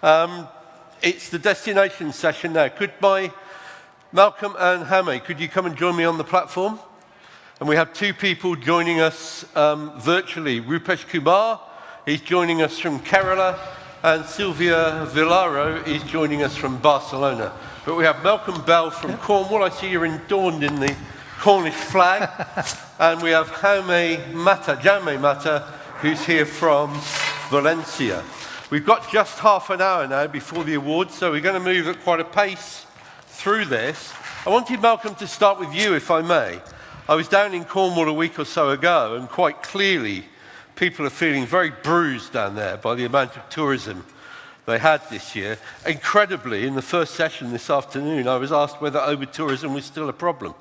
It's the destination session now. Could Malcolm and Hame, could you come and join me on the platform? And we have two people joining us virtually. Rupesh Kumar, he's joining us from Kerala, and Sylvia Villaro is joining us from Barcelona. But we have Malcolm Bell from Cornwall. I see you're adorned in the Cornish flag. And we have Jaume Mata, who's here from Valencia. We've got just half an hour now before the awards, so we're going to move at quite a pace through this. I wanted Malcolm to start with you, if I may. I was down in Cornwall a week or so ago, and quite clearly people are feeling very bruised down there by the amount of tourism they had this year. Incredibly, in the first session this afternoon, I was asked whether overtourism was still a problem.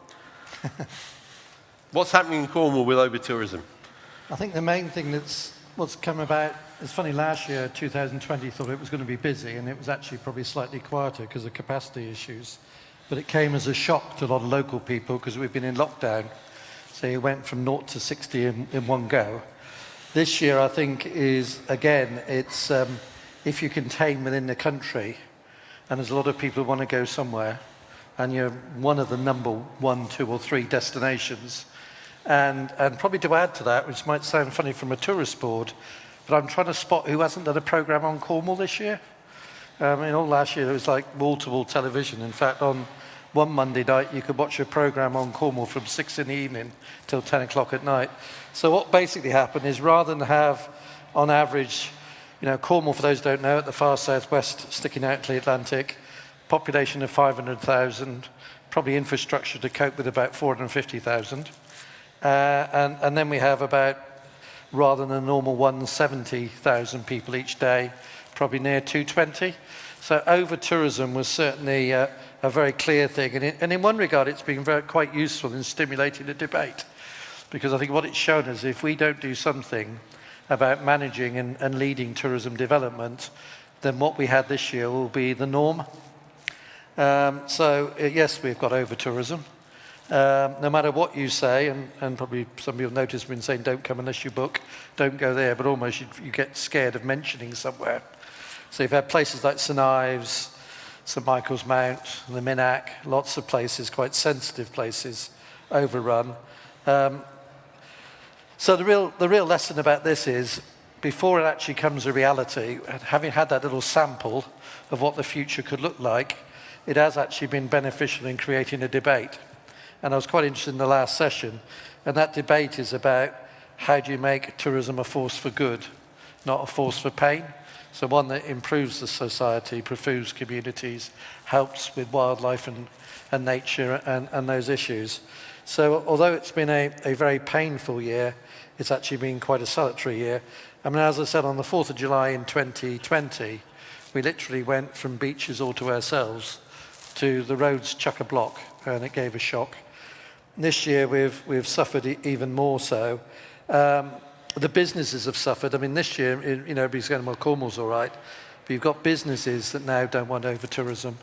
What's happening in Cornwall with overtourism? I think the main thing what's come about, it's funny, last year, 2020, thought it was going to be busy, and it was actually probably slightly quieter because of capacity issues. But it came as a shock to a lot of local people because we've been in lockdown. So it went from 0 to 60 in one go. This year, I think, is, again, it's if you contain within the country, and there's a lot of people who want to go somewhere, and you're one of the number 1, 2, or 3 destinations. And probably to add to that, which might sound funny from a tourist board, but I'm trying to spot who hasn't done a programme on Cornwall this year. All last year it was like wall-to-wall television. In fact, on one Monday night, you could watch a programme on Cornwall from 6 in the evening till 10 o'clock at night. So what basically happened is rather than have, on average, Cornwall, for those who don't know, at the far southwest, sticking out to the Atlantic, population of 500,000, probably infrastructure to cope with about 450,000. And then we have about, rather than a normal 170,000 people each day, probably near 220. So over-tourism was certainly a very clear thing. And in one regard, it's been quite useful in stimulating the debate. Because I think what it's shown is if we don't do something about managing and leading tourism development, then what we had this year will be the norm. Yes, we've got over-tourism. No matter what you say, and probably some of you have noticed me saying don't come unless you book, don't go there, but almost you get scared of mentioning somewhere. So you've had places like St Ives, St Michael's Mount, the Minack, lots of places, quite sensitive places, overrun. So the real lesson about this is, before it actually comes a reality, having had that little sample of what the future could look like, it has actually been beneficial in creating a debate. And I was quite interested in the last session, and that debate is about how do you make tourism a force for good, not a force for pain. So one that improves the society, improves communities, helps with wildlife and nature and those issues. So although it's been a very painful year, it's actually been quite a salutary year. I mean, as I said, on the 4th of July in 2020, we literally went from beaches all to ourselves to the roads chock-a-block, and it gave a shock. This year we've suffered even more so. The businesses have suffered. I mean, this year, everybody's going, well, Cornwall's all right, but you've got businesses that now don't want over-tourism.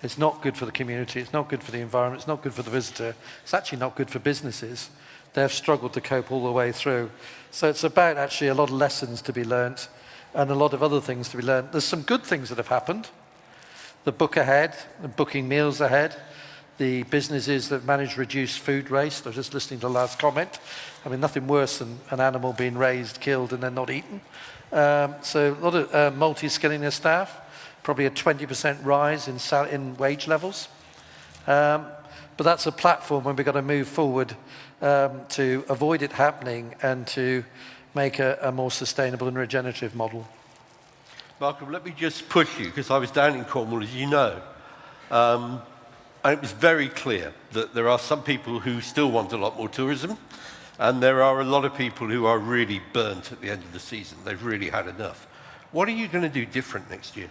It's not good for the community, it's not good for the environment, it's not good for the visitor, it's actually not good for businesses. They've struggled to cope all the way through. So it's about actually a lot of lessons to be learnt and a lot of other things to be learnt. There's some good things that have happened. The book ahead, the booking meals ahead, the businesses that manage reduced food waste. I was just listening to the last comment. I mean, nothing worse than an animal being raised, killed, and then not eaten. So a lot of multi-skilling their staff, probably a 20% rise in wage levels. But that's a platform when we've got to move forward to avoid it happening and to make a more sustainable and regenerative model. Malcolm, let me just push you, because I was down in Cornwall, as you know. And it was very clear that there are some people who still want a lot more tourism, and there are a lot of people who are really burnt at the end of the season. They've really had enough. What are you going to do different next year?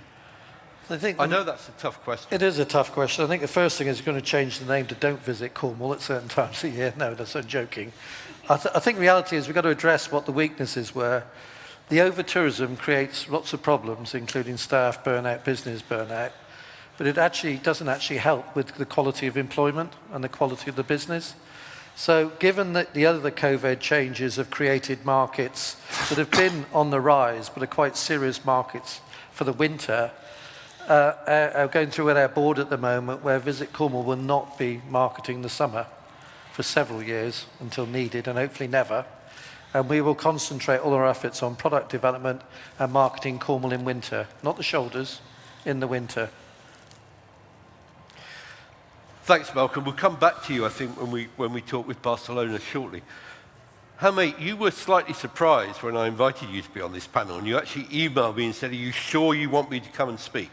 I know that's a tough question. It is a tough question. I think the first thing is you're going to change the name to Don't Visit Cornwall at certain times of the year. No, that's I'm joking. I think reality is we've got to address what the weaknesses were. The over-tourism creates lots of problems, including staff burnout, business burnout, but it actually doesn't actually help with the quality of employment and the quality of the business. So given that the other COVID changes have created markets that have been on the rise, but are quite serious markets for the winter are going through with our board at the moment, where Visit Cornwall will not be marketing the summer for several years until needed, and hopefully never. And we will concentrate all our efforts on product development and marketing Cornwall in winter, not the shoulders, in the winter. Thanks, Malcolm. We'll come back to you, I think, when we talk with Barcelona shortly. Jaime, you were slightly surprised when I invited you to be on this panel, and you actually emailed me and said, "Are you sure you want me to come and speak?"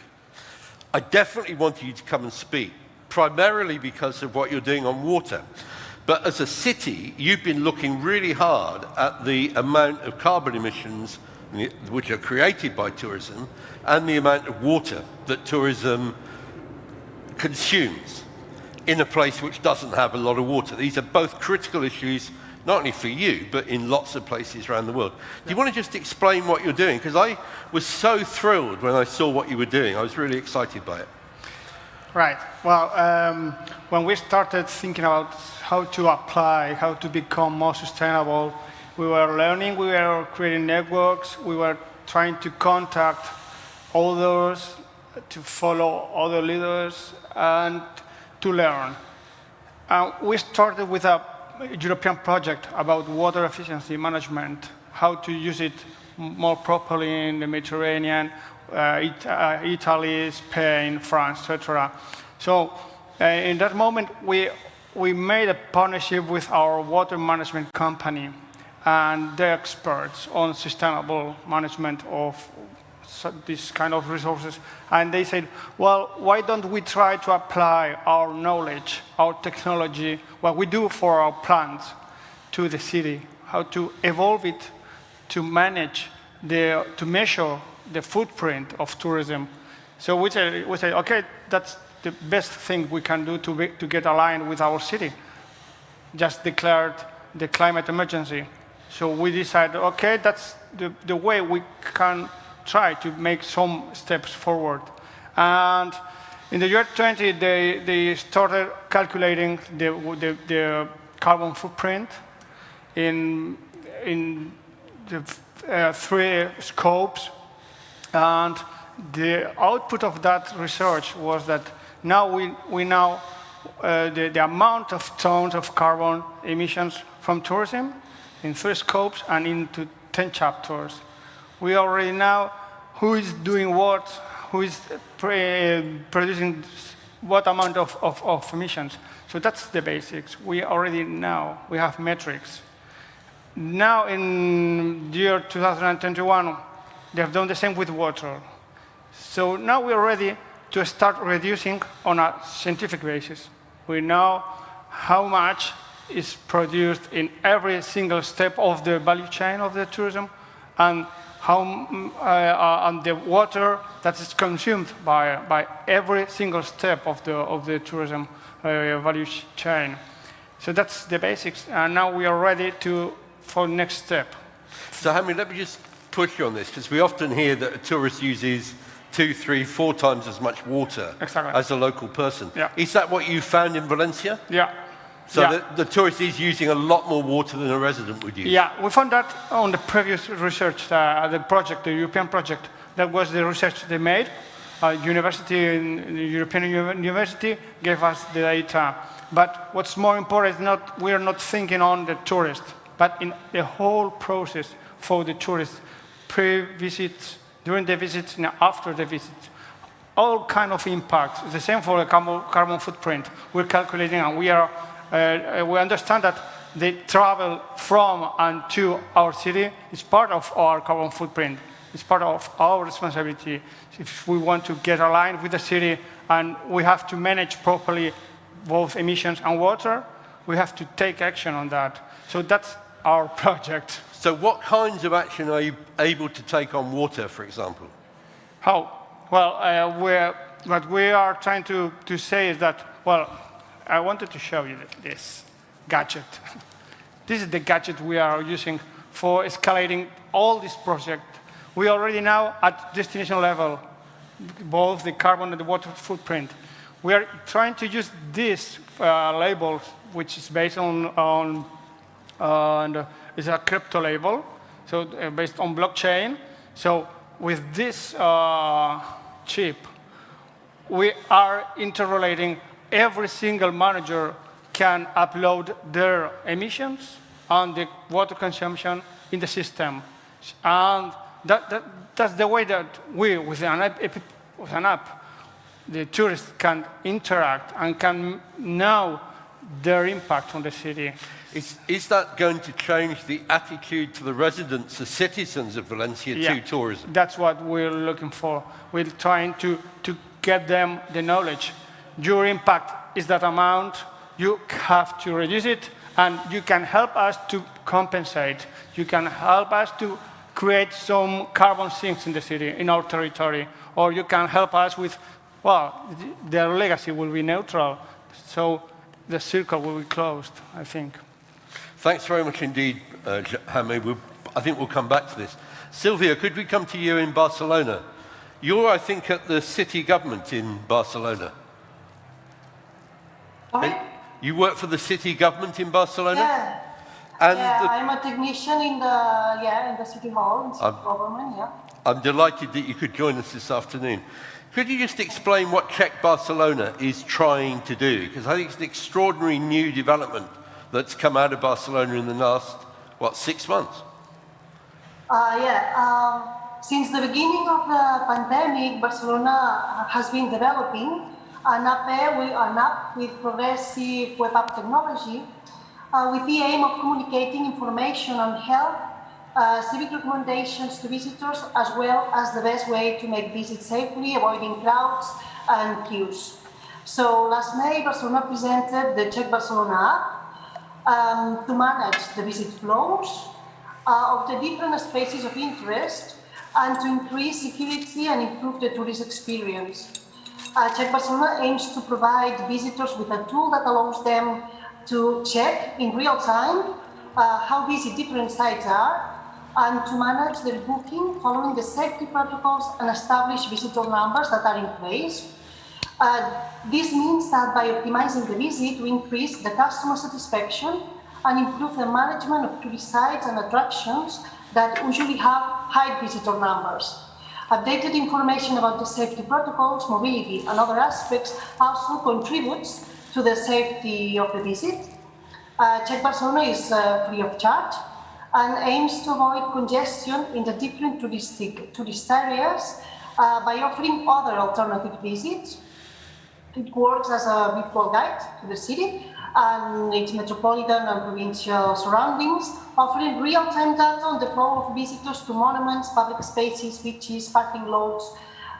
I definitely wanted you to come and speak, primarily because of what you're doing on water. But as a city, you've been looking really hard at the amount of carbon emissions which are created by tourism and the amount of water that tourism consumes in a place which doesn't have a lot of water. These are both critical issues, not only for you, but in lots of places around the world. Do you want to just explain what you're doing? Because I was so thrilled when I saw what you were doing. I was really excited by it. Right. Well, when we started thinking about how to apply, how to become more sustainable, we were learning, we were creating networks, we were trying to contact others, to follow other leaders, and to learn. We started with a European project about water efficiency management, how to use it more properly in the Mediterranean, Italy, Spain, France, etc. So in that moment, we made a partnership with our water management company and the experts on sustainable management of this kind of resources. And they said, well, why don't we try to apply our knowledge, our technology, what we do for our plants to the city, how to evolve it, to manage, to measure the footprint of tourism. So we say, okay, that's the best thing we can do to get aligned with our city. Just declared the climate emergency. So we decided, okay, that's the way we can try to make some steps forward. And in the year 20, they started calculating the carbon footprint in the 3 scopes. And the output of that research was that now we know the amount of tons of carbon emissions from tourism in 3 scopes and into 10 chapters. We already know who is doing what, who is producing what amount of emissions. So that's the basics. We already know. We have metrics. Now in the year 2021, they have done the same with water. So now we're ready to start reducing on a scientific basis. We know how much is produced in every single step of the value chain of the tourism, and and the water that is consumed by every single step of the tourism value chain. So that's the basics, and now we are ready for the next step. So, Jaime, let me just push you on this, because we often hear that a tourist uses 2, 3, 4 times as much water as a local person. Yeah. Is that what you found in Valencia? Yeah. So yeah. the tourist is using a lot more water than a resident would use? Yeah, we found that on the previous research, the European project. That was the research they made. The European University gave us the data. But what's more important is we are not thinking on the tourist, but in the whole process for the tourist, pre-visits, during the visits, and after the visits. All kind of impacts. The same for the carbon footprint. We're calculating, and we understand that the travel from and to our city is part of our carbon footprint. It's part of our responsibility. If we want to get aligned with the city and we have to manage properly both emissions and water, we have to take action on that. So that's our project. So what kinds of action are you able to take on water, for example? How? Well, what we are trying to say is that, well, I wanted to show you this gadget. This is the gadget we are using for escalating all this project. We already now at destination level, both the carbon and the water footprint. We are trying to use this label, which is based on is a crypto label, so based on blockchain. So with this chip, we are interrelating. Every single manager can upload their emissions and the water consumption in the system. And that's the way that we, with an app, the tourists can interact and can know their impact on the city. Is that going to change the attitude to the residents, the citizens of Valencia to tourism? That's what we're looking for. We're trying to get them the knowledge. Your impact is that amount, you have to reduce it, and you can help us to compensate. You can help us to create some carbon sinks in the city, in our territory, or you can help us with, well, their legacy will be neutral, so the circle will be closed, I think. Thanks very much indeed, Jaime. I think we'll come back to this. Sylvia, could we come to you in Barcelona? You're, I think, at the city government in Barcelona. Sorry? You work for the city government in Barcelona? Yeah. And I'm a technician in the city hall, in city government, yeah. I'm delighted that you could join us this afternoon. Could you just explain what Check Barcelona is trying to do? Because I think it's an extraordinary new development that's come out of Barcelona in the last, 6 months? Since the beginning of the pandemic, Barcelona has been developing an app with progressive web app technology with the aim of communicating information on health, civic recommendations to visitors, as well as the best way to make visits safely, avoiding crowds and queues. So last May, Barcelona presented the Check Barcelona app to manage the visit flows of the different spaces of interest and to increase security and improve the tourist experience. Check Barcelona aims to provide visitors with a tool that allows them to check in real time how busy different sites are and to manage their booking following the safety protocols and establish visitor numbers that are in place. This means that by optimizing the visit, we increase the customer satisfaction and improve the management of tourist sites and attractions that usually have high visitor numbers. Updated information about the safety protocols, mobility, and other aspects also contributes to the safety of the visit. Check Barcelona is free of charge and aims to avoid congestion in the different tourist areas by offering other alternative visits. It works as a virtual guide to the city and its metropolitan and provincial surroundings, offering real-time data on the flow of visitors to monuments, public spaces, beaches, parking lots,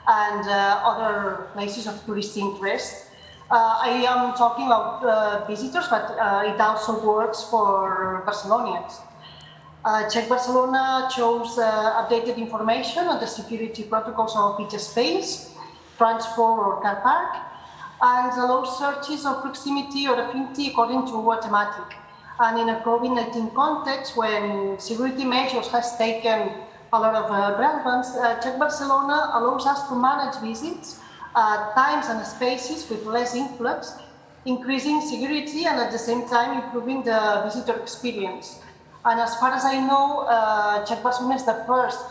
and other places of tourist interest. I am talking about visitors, but it also works for Barcelonians. Check Barcelona shows updated information on the security protocols of each space, transport or car park, and allows searches of proximity or affinity according to a thematic. And in a COVID-19 context, when security measures has taken a lot of relevance, Check Barcelona allows us to manage visits times and spaces with less influx, increasing security and at the same time improving the visitor experience. And as far as I know, Check Barcelona is the first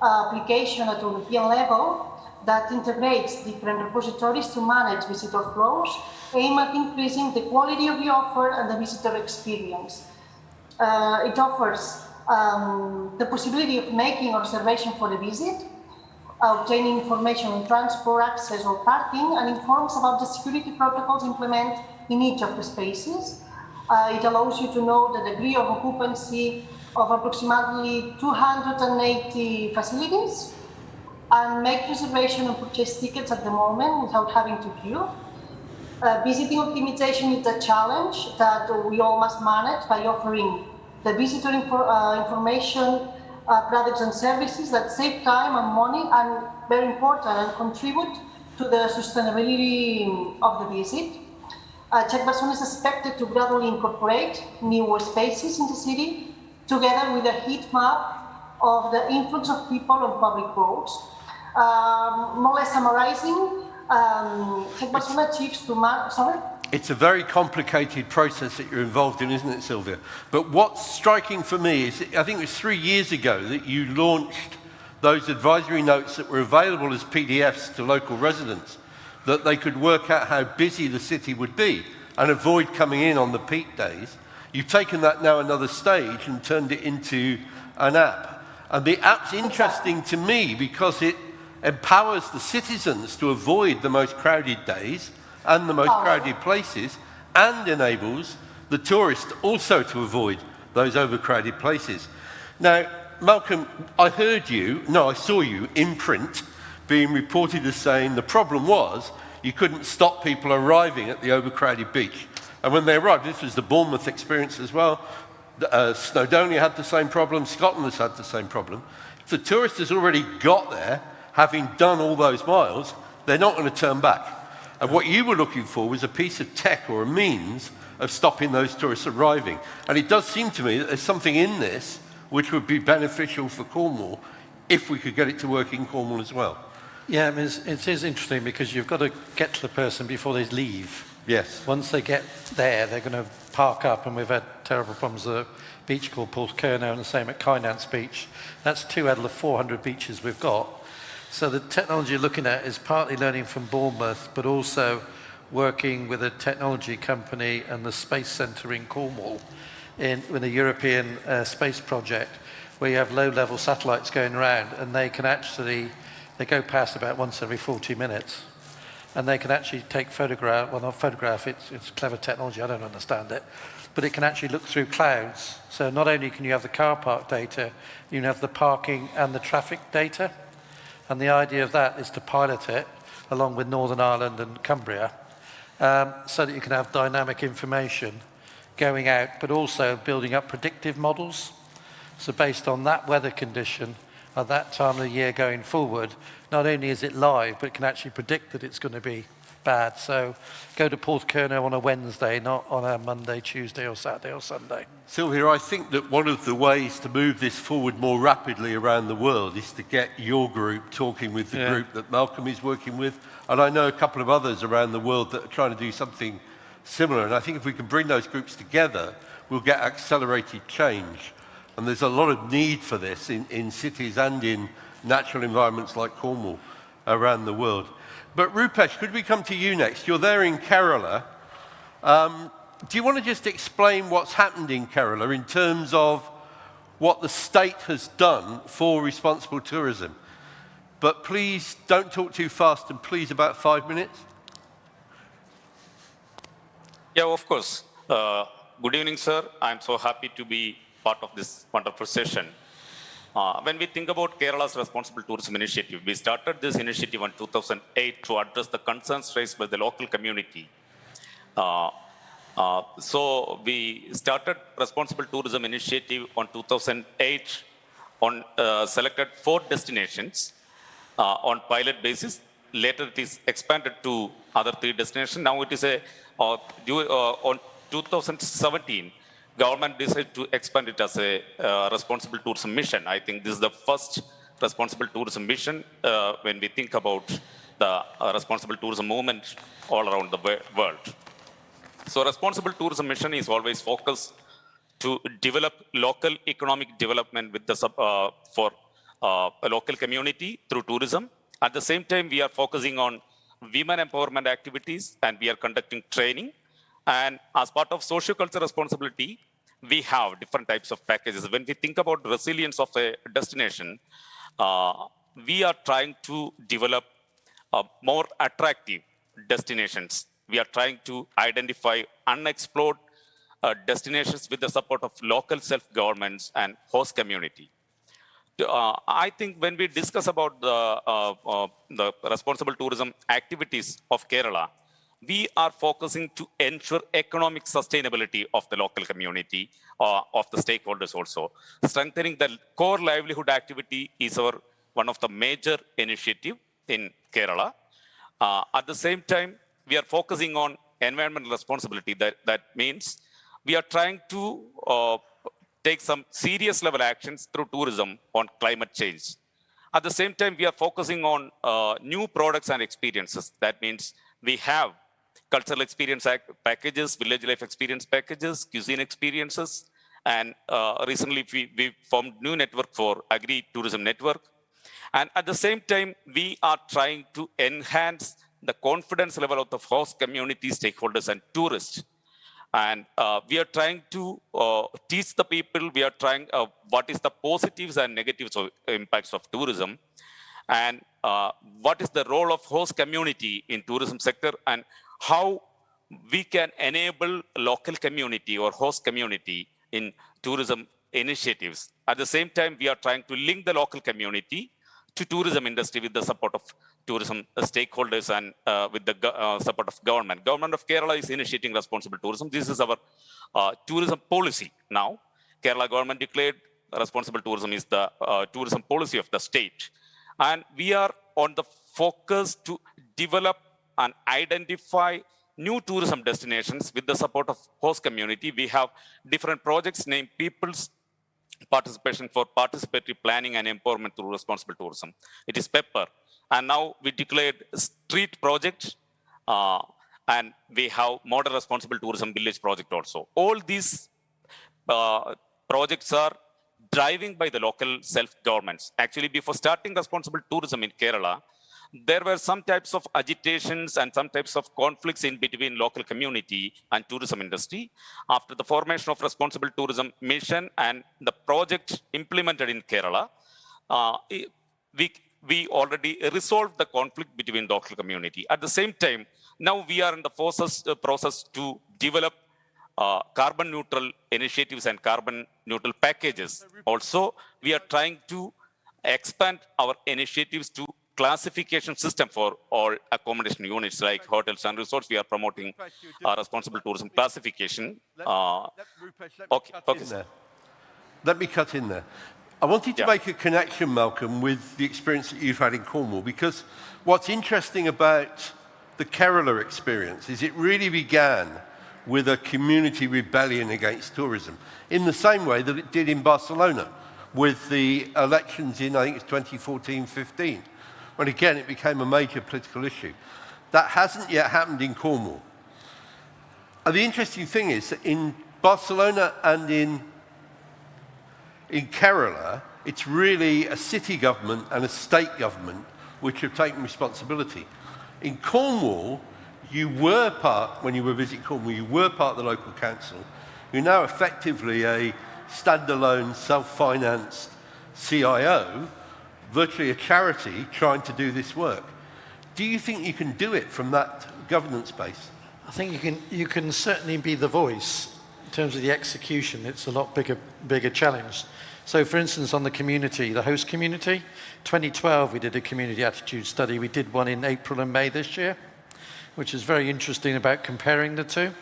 application at European level that integrates different repositories to manage visitor flows, aimed at increasing the quality of the offer and the visitor experience. It offers the possibility of making a reservation for a visit, obtaining information on transport, access or parking, and informs about the security protocols implemented in each of the spaces. It allows you to know the degree of occupancy of approximately 280 facilities and make reservation and purchase tickets at the moment without having to queue. Visiting optimization is a challenge that we all must manage by offering the visitor information, products and services that save time and money and, very important, and contribute to the sustainability of the visit. Check Barcelona is expected to gradually incorporate newer spaces in the city, together with a heat map of the influx of people on public roads. More or less summarizing, Check Barcelona achieves to sorry? It's a very complicated process that you're involved in, isn't it, Sylvia? But what's striking for me is, I think it was 3 years ago that you launched those advisory notes that were available as PDFs to local residents, that they could work out how busy the city would be and avoid coming in on the peak days. You've taken that now another stage and turned it into an app. And the app's interesting to me because it empowers the citizens to avoid the most crowded days and the most crowded places, and enables the tourist also to avoid those overcrowded places. Now, Malcolm, I saw you in print being reported as saying the problem was you couldn't stop people arriving at the overcrowded beach. And when they arrived, this was the Bournemouth experience as well, Snowdonia had the same problem, Scotland has had the same problem. If the tourist has already got there, having done all those miles, they're not going to turn back. And what you were looking for was a piece of tech or a means of stopping those tourists arriving. And it does seem to me that there's something in this which would be beneficial for Cornwall if we could get it to work in Cornwall as well. Yeah, I mean, it is interesting because you've got to get to the person before they leave. Yes. Once they get there, they're going to park up, and we've had terrible problems at a beach called Porthcurno and the same at Kynance Beach. That's 2 out of the 400 beaches we've got. So the technology you're looking at is partly learning from Bournemouth, but also working with a technology company and the Space Centre in Cornwall with a European space project where you have low-level satellites going around, and they go past about once every 40 minutes. And they can actually take photograph, it's clever technology, I don't understand it, but it can actually look through clouds. So not only can you have the car park data, you can have the parking and the traffic data. And the idea of that is to pilot it along with Northern Ireland and Cumbria, so that you can have dynamic information going out, but also building up predictive models. So based on that weather condition at that time of the year going forward, not only is it live, but it can actually predict that it's going to be bad. So go to Porthcurno on a Wednesday, not on a Monday, Tuesday or Saturday or Sunday. Sylvia, I think that one of the ways to move this forward more rapidly around the world is to get your group talking with the group that Malcolm is working with. And I know a couple of others around the world that are trying to do something similar. And I think if we can bring those groups together, we'll get accelerated change. And there's a lot of need for this in cities and in natural environments like Cornwall around the world. But Rupesh, could we come to you next? You're there in Kerala. Do you want to just explain what's happened in Kerala in terms of what the state has done for responsible tourism? But please don't talk too fast, and please about 5 minutes. Yeah, of course. Good evening, sir. I'm so happy to be part of this wonderful session. When we think about Kerala's Responsible Tourism Initiative, we started this initiative in 2008 to address the concerns raised by the local community. So we started Responsible Tourism Initiative on 2008 on selected 4 destinations on pilot basis. Later it is expanded to other 3 destinations. Now it is on 2017, government decided to expand it as a responsible tourism mission. I think this is the first responsible tourism mission when we think about the responsible tourism movement all around the world. So responsible tourism mission is always focused to develop local economic development with the for a local community through tourism. At the same time, we are focusing on women empowerment activities, and we are conducting training. And as part of socio-cultural responsibility, we have different types of packages. When we think about resilience of a destination, we are trying to develop more attractive destinations. We are trying to identify unexplored destinations with the support of local self-governments and host community. I think when we discuss about the responsible tourism activities of Kerala, we are focusing to ensure economic sustainability of the local community, of the stakeholders also. Strengthening the core livelihood activity is one of the major initiatives in Kerala. At the same time, we are focusing on environmental responsibility. That means we are trying to take some serious level actions through tourism on climate change. At the same time, we are focusing on new products and experiences. That means we have cultural experience packages, village life experience packages, cuisine experiences, and recently we formed new network for agri-tourism network. And at the same time, we are trying to enhance the confidence level of the host community, stakeholders, and tourists. And we are trying to teach the people, we are trying what is the positives and negatives of impacts of tourism, and what is the role of host community in tourism sector, and how we can enable local community or host community in tourism initiatives. At the same time, we are trying to link the local community to tourism industry with the support of tourism stakeholders and with the support of government. Government of Kerala is initiating responsible tourism. This is our tourism policy now. Kerala government declared responsible tourism is the tourism policy of the state. And we are on the focus to develop and identify new tourism destinations with the support of host community. We have different projects named People's Participation for Participatory Planning and Empowerment through Responsible Tourism. It is PEPPER. And now we declared street project, and we have model responsible tourism village project also. All these projects are driving by the local self-governments. Actually, before starting responsible tourism in Kerala, there were some types of agitations and some types of conflicts in between local community and tourism industry. After the formation of responsible tourism mission and the project implemented in Kerala, we already resolved the conflict between the local community. At the same time, now we are in the process to develop carbon neutral initiatives and carbon neutral packages. Also, we are trying to expand our initiatives to classification system for all accommodation units like hotels and resorts. We are promoting responsible tourism classification. Let me cut in there. I wanted to make a connection, Malcolm, with the experience that you've had in Cornwall, because what's interesting about the Kerala experience is it really began with a community rebellion against tourism, in the same way that it did in Barcelona with the elections in, I think it's 2014-15, when again it became a major political issue. That hasn't yet happened in Cornwall. And the interesting thing is that in Barcelona and in Kerala, it's really a city government and a state government which have taken responsibility. In Cornwall, you were part, when you were visiting Cornwall, you were part of the local council. You're now effectively a standalone, self-financed CIO, virtually a charity trying to do this work. Do you think you can do it from that governance base? I think you can certainly be the voice. In terms of the execution, it's a lot bigger challenge. So for instance, on the community, the host community, 2012 we did a community attitude study. We did one in April and May this year, which is very interesting about comparing the two.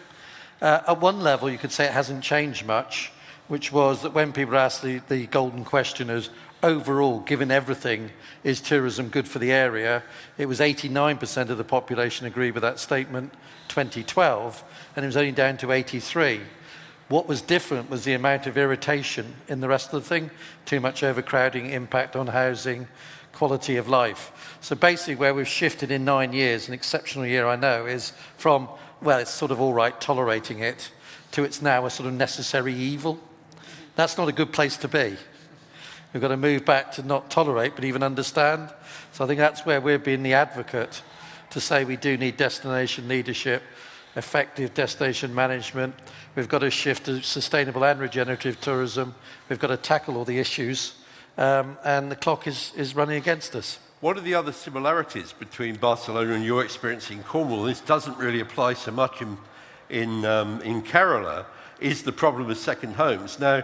At one level, you could say it hasn't changed much, which was that when people asked the golden question as overall, given everything, is tourism good for the area? It was 89% of the population agreed with that statement, 2012, and it was only down to 83. What was different was the amount of irritation in the rest of the thing, too much overcrowding, impact on housing, quality of life. So basically where we've shifted in 9 years, an exceptional year I know, is from, well, it's sort of all right tolerating it, to it's now a sort of necessary evil. That's not a good place to be. We've got to move back to not tolerate, but even understand. So I think that's where we're being the advocate to say we do need destination leadership, effective destination management. We've got to shift to sustainable and regenerative tourism. We've got to tackle all the issues, and the clock is running against us. What are the other similarities between Barcelona and your experience in Cornwall? This doesn't really apply so much in Kerala, is the problem of second homes. Now,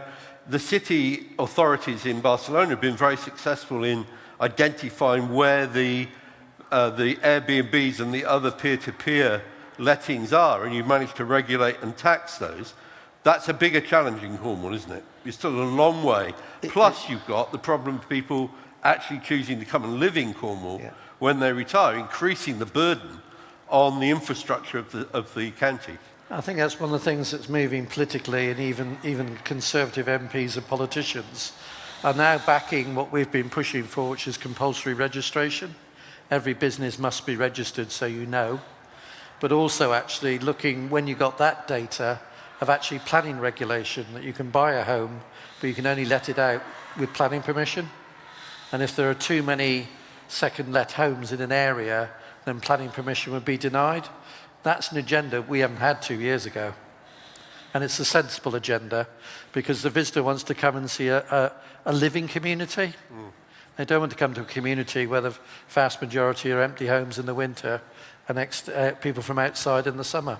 the city authorities in Barcelona have been very successful in identifying where the Airbnbs and the other peer-to-peer lettings are, and you've managed to regulate and tax those. That's a bigger challenge in Cornwall, isn't it? You're still a long way. Plus, you've got the problem of people actually choosing to come and live in Cornwall when they retire, increasing the burden on the infrastructure of the county. I think that's one of the things that's moving politically, and even Conservative MPs and politicians are now backing what we've been pushing for, which is compulsory registration. Every business must be registered, so you know. But also actually looking, when you got that data, of actually planning regulation, that you can buy a home, but you can only let it out with planning permission. And if there are too many second let homes in an area, then planning permission would be denied. That's an agenda we haven't had 2 years ago. And it's a sensible agenda because the visitor wants to come and see a living community. They don't want to come to a community where the vast majority are empty homes in the winter and people from outside in the summer.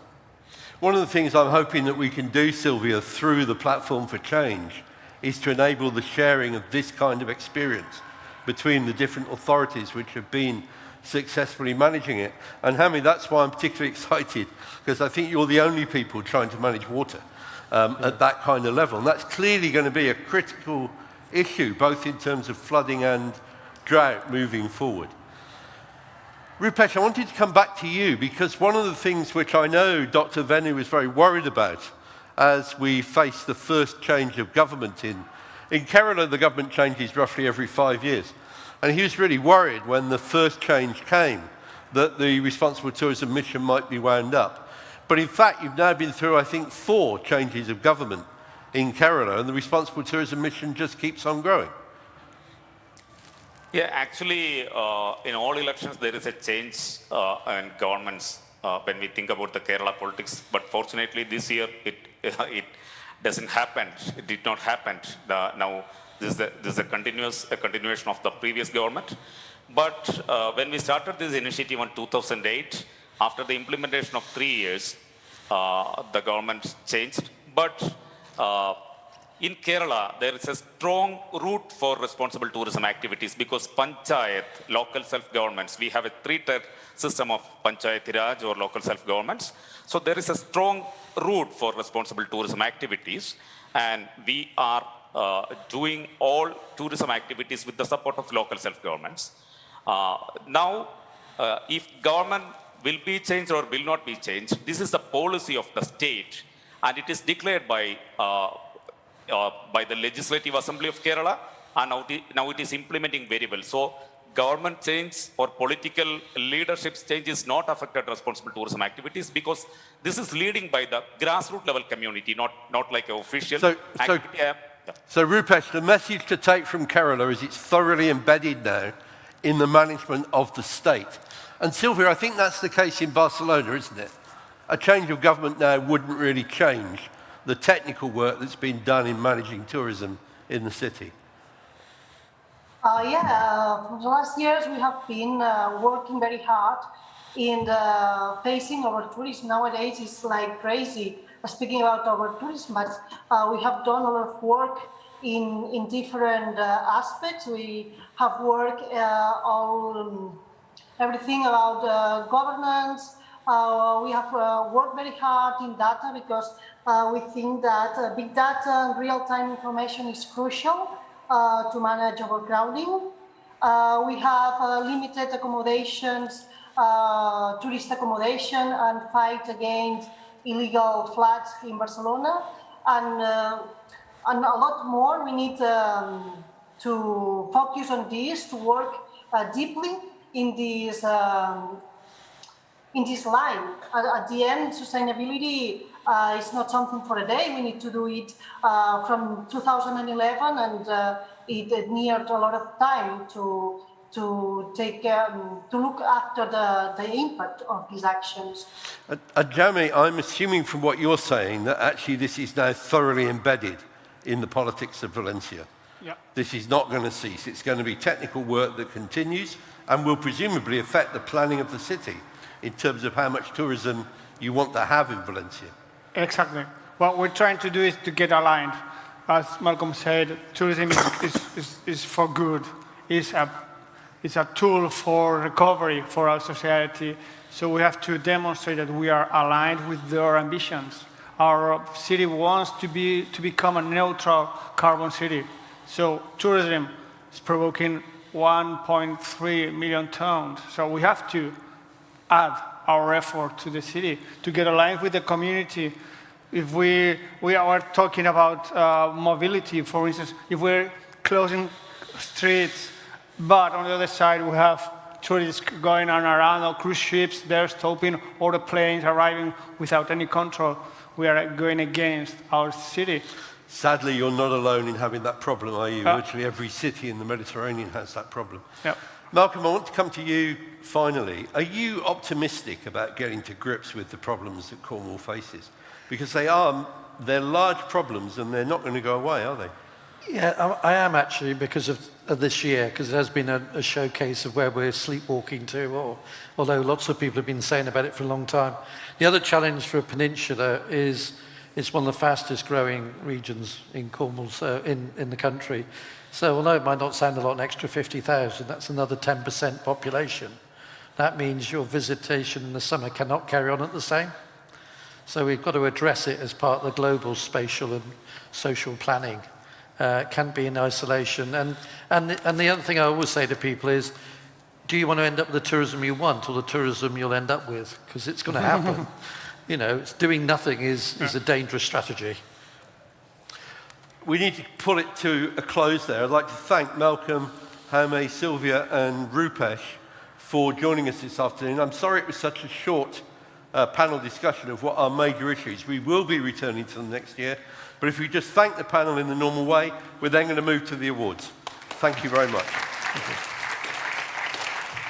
One of the things I'm hoping that we can do, Sylvia, through the Platform for Change is to enable the sharing of this kind of experience between the different authorities which have been successfully managing it. And Hami, that's why I'm particularly excited, because I think you're the only people trying to manage water at that kind of level. And that's clearly going to be a critical issue, both in terms of flooding and drought moving forward. Rupesh, I wanted to come back to you, because one of the things which I know Dr. Venu was very worried about as we face the first change of government in Kerala, the government changes roughly every 5 years. And he was really worried when the first change came that the Responsible Tourism Mission might be wound up. But in fact, you've now been through, I think, 4 changes of government in Kerala, and the Responsible Tourism Mission just keeps on growing. Yeah, actually, in all elections, there is a change in governments when we think about the Kerala politics. But fortunately, this year, it doesn't happen. It did not happen. Now, this is a continuation of the previous government. But when we started this initiative in 2008, after the implementation of 3 years, the government changed. But in Kerala, there is a strong root for responsible tourism activities because panchayat, local self-governments, we have a 3-tier system of panchayat raj or local self-governments. So there is a strong root for responsible tourism activities, and we are doing all tourism activities with the support of local self-governments. Now, if government will be changed or will not be changed, this is the policy of the state, and it is declared by the Legislative Assembly of Kerala, and now it is implementing very well. So government change or political leadership change is not affected responsible tourism activities because this is leading by the grassroots level community, not like an official activity. So Rupesh, the message to take from Kerala is it's thoroughly embedded now in the management of the state. And Sylvia, I think that's the case in Barcelona, isn't it? A change of government now wouldn't really change the technical work that's been done in managing tourism in the city. For the last years we have been working very hard in facing our tourism. Nowadays it's like crazy speaking about our tourism, but we have done a lot of work in different aspects. We have worked on everything about governance. We have worked very hard in data because we think that big data and real-time information is crucial to manage overcrowding. We have limited accommodations, tourist accommodation, and fight against illegal floods in Barcelona, and a lot more. We need to focus on this, to work deeply in this line. At the end, sustainability is not something for a day. We need to do it from 2011, and it needed a lot of time to look after the impact of these actions. Jami, I'm assuming from what you're saying that actually this is now thoroughly embedded in the politics of Valencia. Yeah. This is not going to cease. It's going to be technical work that continues and will presumably affect the planning of the city in terms of how much tourism you want to have in Valencia. Exactly. What we're trying to do is to get aligned. As Malcolm said, tourism is for good. It's a tool for recovery for our society. So we have to demonstrate that we are aligned with their ambitions. Our city wants to become a neutral carbon city. So tourism is provoking 1.3 million tons. So we have to add our effort to the city to get aligned with the community. If we are talking about mobility, for instance, if we're closing streets, but on the other side we have tourists going on around on cruise ships, they're stopping, all the planes arriving without any control, we are going against our city. Sadly, you're not alone in having that problem, are you? Virtually every city in the Mediterranean has that problem. Yep. Malcolm, I want to come to you finally. Are you optimistic about getting to grips with the problems that Cornwall faces? Because they're large problems and they're not going to go away, are they? Yeah, I am actually, because of this year, because it has been a showcase of where we're sleepwalking to, although lots of people have been saying about it for a long time. The other challenge for a peninsula is it's one of the fastest growing regions in Cornwall, so in the country. So although it might not sound a lot, an extra 50,000, that's another 10% population. That means your visitation in the summer cannot carry on at the same. So we've got to address it as part of the global spatial and social planning. Can't be in isolation. And the other thing I always say to people is, do you want to end up with the tourism you want or the tourism you'll end up with? Because it's going to happen. Doing nothing is a dangerous strategy. We need to pull it to a close there. I'd like to thank Malcolm, Jaime, Sylvia and Rupesh for joining us this afternoon. I'm sorry it was such a short panel discussion of what are major issues. We will be returning to them next year, but if we just thank the panel in the normal way, we're then going to move to the awards. Thank you very much.